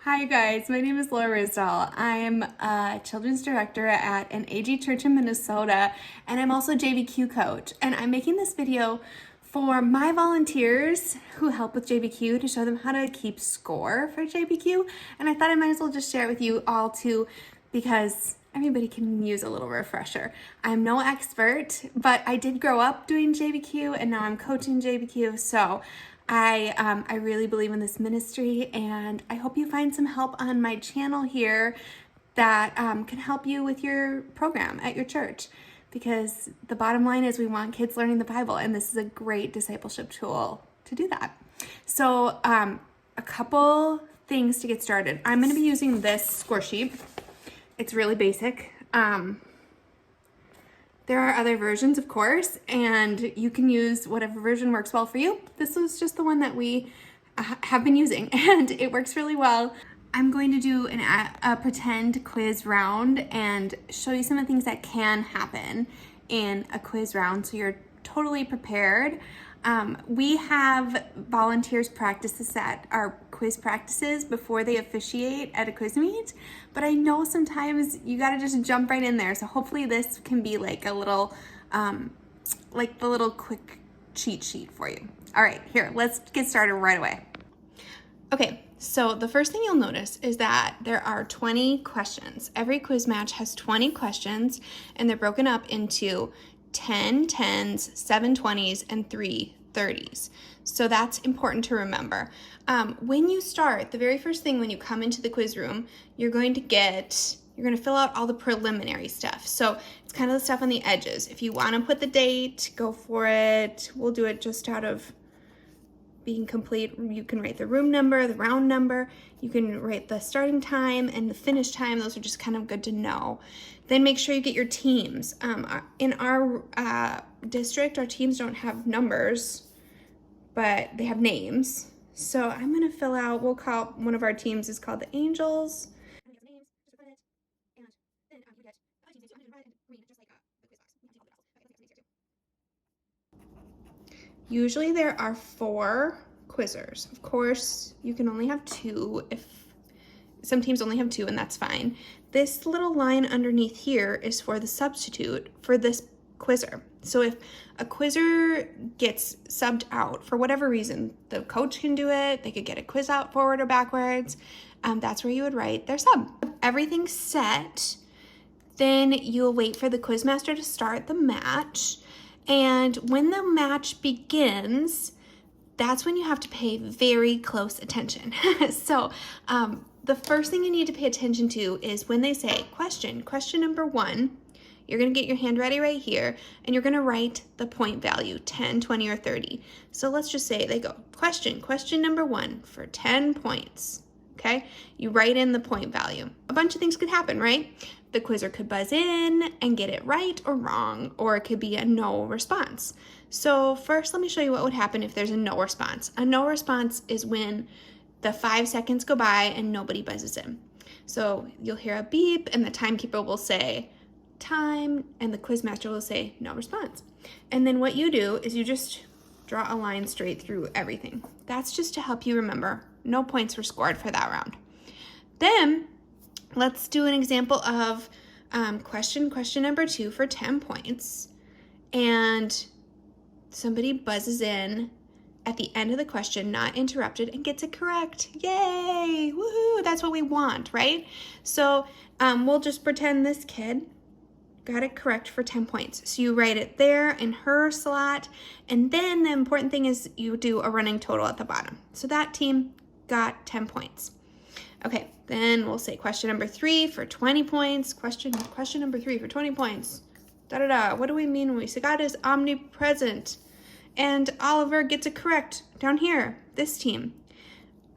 Hi guys, my name is Laura Rizdal. I'm a children's director at an AG church in Minnesota, and I'm also a JBQ coach. And I'm making this video for my volunteers who help with JBQ to show them how to keep score for JBQ. And I thought I might as well just share it with you all too, because everybody can use a little refresher. I'm no expert, but I did grow up doing JBQ and now I'm coaching JBQ. So I really believe in this ministry, and I hope you find some help on my channel here that can help you with your program at your church, because the bottom line is we want kids learning the Bible, and this is a great discipleship tool to do that. So a couple things to get started. I'm going to be using this score sheet. It's really basic. There are other versions, of course, and you can use whatever version works well for you. This was just the one that we have been using, and it works really well. I'm going to do a pretend quiz round and show you some of the things that can happen in a quiz round so you're totally prepared. We have volunteers practice at our quiz practices before they officiate at a quiz meet, but I know sometimes you gotta just jump right in there. So hopefully this can be like a little, like the little quick cheat sheet for you. All right, here, let's get started right away. Okay, so the first thing you'll notice is that there are 20 questions. Every quiz match has 20 questions, and they're broken up into 10 10s, 7 20s, and 3 30s. So that's important to remember. When you start, the very first thing when you come into the quiz room, you're going to fill out all the preliminary stuff. So it's kind of the stuff on the edges. If you want to put the date, go for it. We'll do it just out of being complete. You can write the room number, the round number. You can write the starting time and the finish time. Those are just kind of good to know. Then make sure you get your teams. In our district, our teams don't have numbers, but they have names. So I'm gonna fill out, we'll call, one of our teams is called the Angels. Usually there are 4 quizzers. Of course, you can only have 2 if some teams only have 2, and that's fine. This little line underneath here is for the substitute for this quizzer. So if a quizzer gets subbed out for whatever reason, the coach can do it, they could get a quiz out forward or backwards, that's where you would write their sub. Everything's set, then you'll wait for the quizmaster to start the match, and when the match begins, that's when you have to pay very close attention. So the first thing you need to pay attention to is when they say question number 1, you're gonna get your hand ready right here, and you're gonna write the point value, 10, 20, or 30. So let's just say they go, question number 1 for 10 points, okay? You write in the point value. A bunch of things could happen, right? The quizzer could buzz in and get it right or wrong, or it could be a no response. So first, let me show you what would happen if there's a no response. A no response is when the 5 seconds go by and nobody buzzes in. So you'll hear a beep and the timekeeper will say time and the quizmaster will say no response. And then what you do is you just draw a line straight through everything. That's just to help you remember no points were scored for that round. Then let's do an example of question number 2 for 10 points. And somebody buzzes in at the end of the question, not interrupted, and gets it correct. Yay! Woohoo! That's what we want, right? So we'll just pretend this kid got it correct for 10 points. So you write it there in her slot, and then the important thing is you do a running total at the bottom. So that team got 10 points. Okay, then we'll say question number 3 for 20 points. Question number 3 for 20 points. What do we mean when we say God is omnipresent? And Oliver gets it correct down here, this team.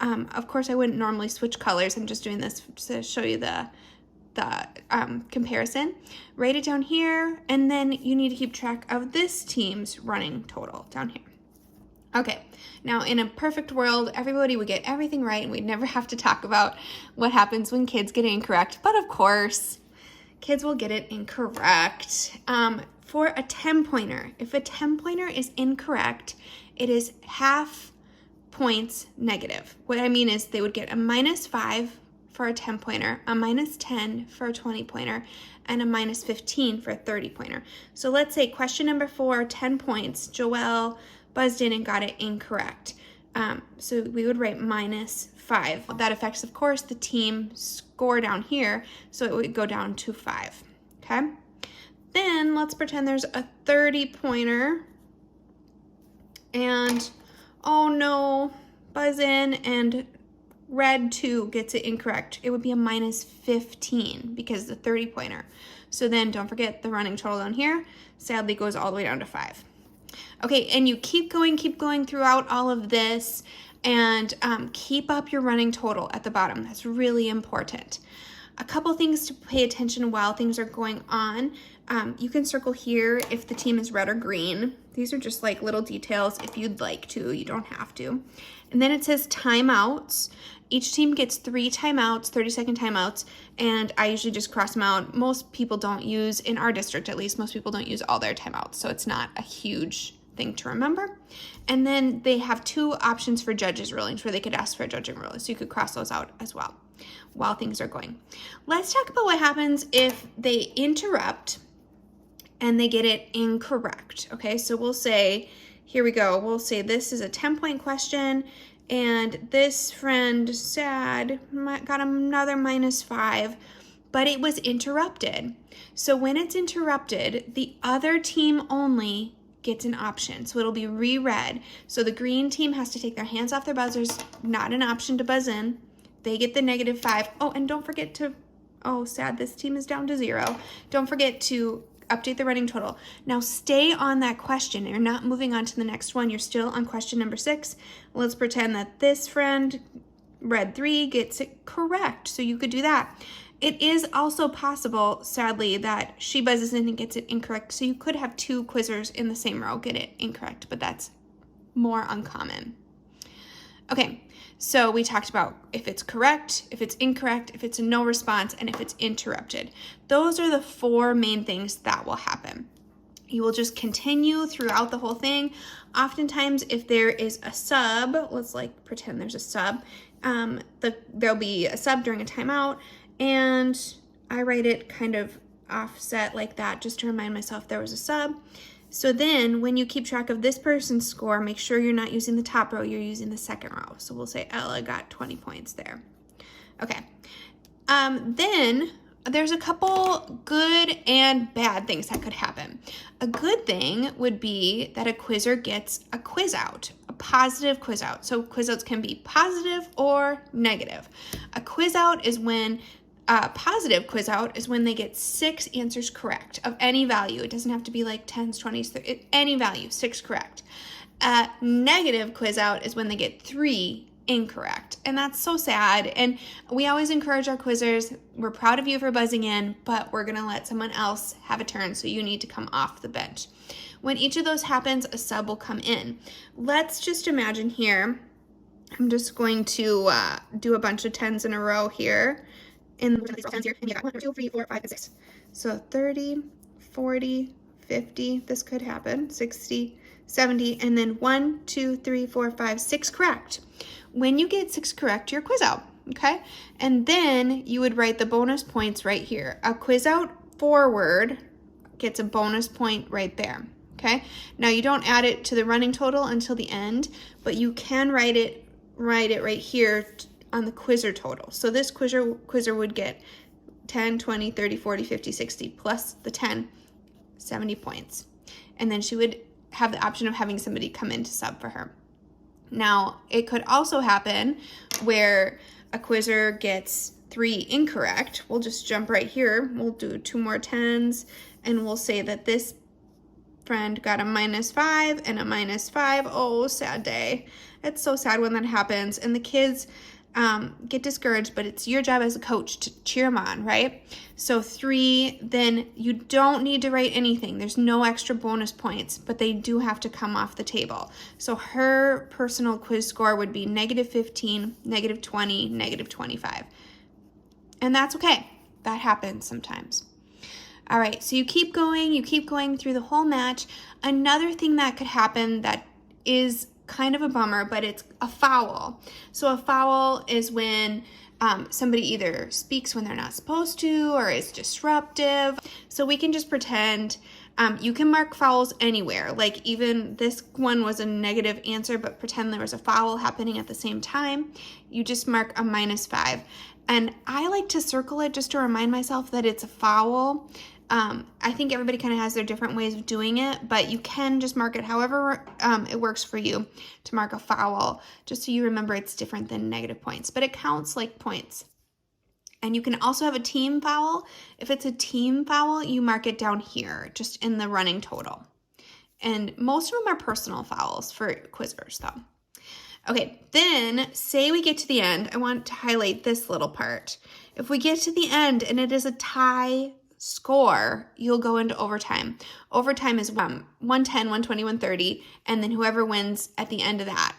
Of course, I wouldn't normally switch colors. I'm just doing this to show you the comparison. Write it down here, and then you need to keep track of this team's running total down here. Okay, now in a perfect world, everybody would get everything right, and we'd never have to talk about what happens when kids get it incorrect. But of course, kids will get it incorrect. For a 10-pointer, if a 10-pointer is incorrect, it is half points negative. What I mean is they would get a -5 for a 10-pointer, a -10 for a 20-pointer, and a -15 for a 30-pointer. So let's say question number 4, 10 points. Joelle buzzed in and got it incorrect. So we would write -5. That affects, of course, the team score down here, so it would go down to 5, okay? Then let's pretend there's a 30-pointer, and oh no, buzz in and red 2 gets it incorrect. It would be a -15 because the 30-pointer. So then don't forget the running total down here sadly goes all the way down to 5. Okay, and you keep going throughout all of this, and keep up your running total at the bottom. That's really important. A couple things to pay attention while things are going on. You can circle here if the team is red or green. These are just like little details if you'd like to, you don't have to. And then it says timeouts. Each team gets 3 timeouts, 30-second timeouts, and I usually just cross them out. Most people don't use, in our district at least, most people don't use all their timeouts, so it's not a huge thing to remember. And then they have 2 options for judges' rulings where they could ask for a judging ruling, so you could cross those out as well while things are going. Let's talk about what happens if they interrupt and they get it incorrect. Okay, so we'll say, here we go, we'll say this is a 10-point question, and this friend, sad, got another -5, but it was interrupted. So when it's interrupted, the other team only gets an option. So it'll be reread. So the green team has to take their hands off their buzzers, not an option to buzz in. They get the -5. Oh, and don't forget to, oh, sad, this team is down to 0. Don't forget to update the running total. Now stay on that question. You're not moving on to the next one. You're still on question number 6. Let's pretend that this friend, red 3, gets it correct. So you could do that. It is also possible, sadly, that she buzzes in and gets it incorrect. So you could have 2 quizzers in the same row get it incorrect, but that's more uncommon. Okay, so we talked about if it's correct, if it's incorrect, if it's a no response, and if it's interrupted. Those are the 4 main things that will happen. You will just continue throughout the whole thing. Oftentimes, if there is a sub, let's like pretend there's a sub, there'll be a sub during a timeout, and I write it kind of offset like that just to remind myself there was a sub. So then when you keep track of this person's score, make sure you're not using the top row, you're using the second row. So we'll say Ella got 20 points there. Okay. Then there's a couple good and bad things that could happen. A good thing would be that a quizzer gets a quiz out, a positive quiz out. So quiz outs can be positive or negative. A quiz out is when positive quiz out is when they get 6 answers correct of any value. It doesn't have to be like 10s, 20s, 30s, any value, 6 correct. Negative quiz out is when they get 3 incorrect. And that's so sad. And we always encourage our quizzers, we're proud of you for buzzing in, but we're gonna let someone else have a turn, so you need to come off the bench. When each of those happens, a sub will come in. Let's just imagine here, I'm just going to do a bunch of 10s in a row here. And you got 1, 2, 3, 4, 5, and 6. So 30, 40, 50, this could happen, 60, 70, and then 1, 2, 3, 4, 5, 6 correct. When you get 6 correct, you're quiz out, okay? And then you would write the bonus points right here. A quiz out forward gets a bonus point right there, okay? Now you don't add it to the running total until the end, but you can write it right here on the quizzer total. So this quizzer would get 10, 20, 30, 40, 50, 60 plus the 10, 70 points. And then she would have the option of having somebody come in to sub for her. Now, it could also happen where a quizzer gets 3 incorrect. We'll just jump right here. We'll do 2 more 10s, and we'll say that this friend got a -5 and a -5. Oh, sad day. It's so sad when that happens. And the kids get discouraged, but it's your job as a coach to cheer them on, right? So 3, then you don't need to write anything. There's no extra bonus points, but they do have to come off the table. So her personal quiz score would be -15, -20, -25. And that's okay. That happens sometimes. All right, so you keep going through the whole match. Another thing that could happen that is kind of a bummer, but it's a foul. So a foul is when somebody either speaks when they're not supposed to or is disruptive. So we can just pretend you can mark fouls anywhere. Like even this one was a negative answer, but pretend there was a foul happening at the same time. You just mark a -5. And I like to circle it just to remind myself that it's a foul. I think everybody kind of has their different ways of doing it, but you can just mark it however it works for you to mark a foul, just so you remember it's different than negative points, but it counts like points. And you can also have a team foul. If it's a team foul, you mark it down here, just in the running total. And most of them are personal fouls for quizzers though. Okay, then say we get to the end. I want to highlight this little part. If we get to the end and it is a tie score, you'll go into overtime. Overtime is 110, 120, 130, and then whoever wins at the end of that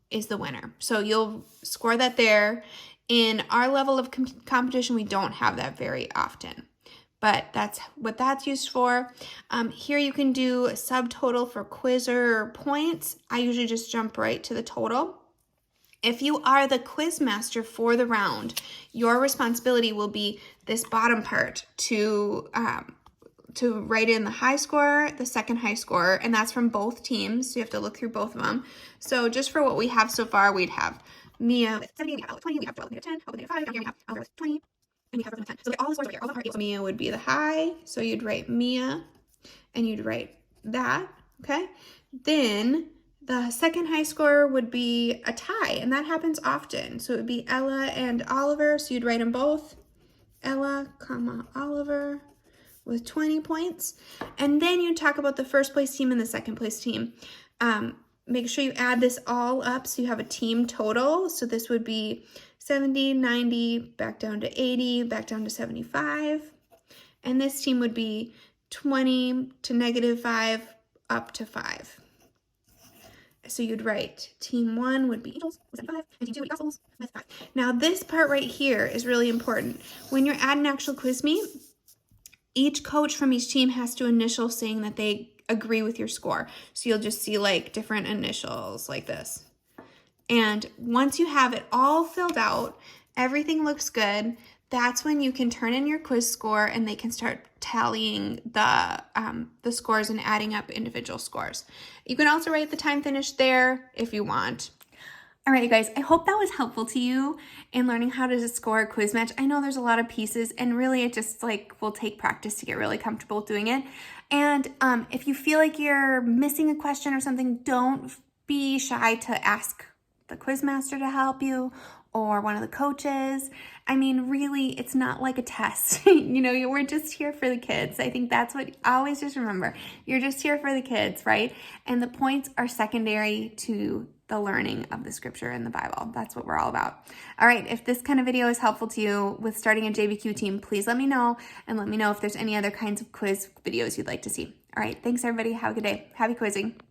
is the winner. So you'll score that there. In our level of competition, we don't have that very often, but that's what that's used for. Here you can do a subtotal for quizzer points. I usually just jump right to the total. If you are the quiz master for the round, your responsibility will be this bottom part to write in the high score, the second high score, and that's from both teams. So you have to look through both of them. So just for what we have so far, we'd have Mia with 70, we have 20, we have Joel with 10, Hope with 5, down here we have Oliver with 20, and we have Rosa with 10. So all the scores over here, all of them are equal. So Mia would be the high, so you'd write Mia, and you'd write that, okay? Then the second high score would be a tie, and that happens often. So it would be Ella and Oliver, so you'd write them both. Ella, comma, Oliver with 20 points. And then you talk about the first place team and the second place team. Make sure you add this all up so you have a team total. So this would be 70, 90, back down to 80, back down to 75. And this team would be 20 to -5, up to 5. So you'd write team 1 would be Angels with 75, and team 2 would be Gospels with 5. Now this part right here is really important. When you're at an actual quiz meet, each coach from each team has to initial saying that they agree with your score. So you'll just see like different initials like this. And once you have it all filled out, everything looks good, that's when you can turn in your quiz score and they can start tallying the scores and adding up individual scores. You can also write the time finished there if you want. All right, you guys, I hope that was helpful to you in learning how to score a quiz match. I know there's a lot of pieces, and really it just will take practice to get really comfortable doing it. And if you feel like you're missing a question or something, don't be shy to ask the quiz master to help you or one of the coaches. I mean, really, it's not like a test. We're just here for the kids. I think that's what, always just remember, you're just here for the kids, right? And the points are secondary to the learning of the scripture and the Bible. That's what we're all about. All right, if this kind of video is helpful to you with starting a JBQ team, please let me know, and let me know if there's any other kinds of quiz videos you'd like to see. All right, thanks everybody. Have a good day. Happy quizzing.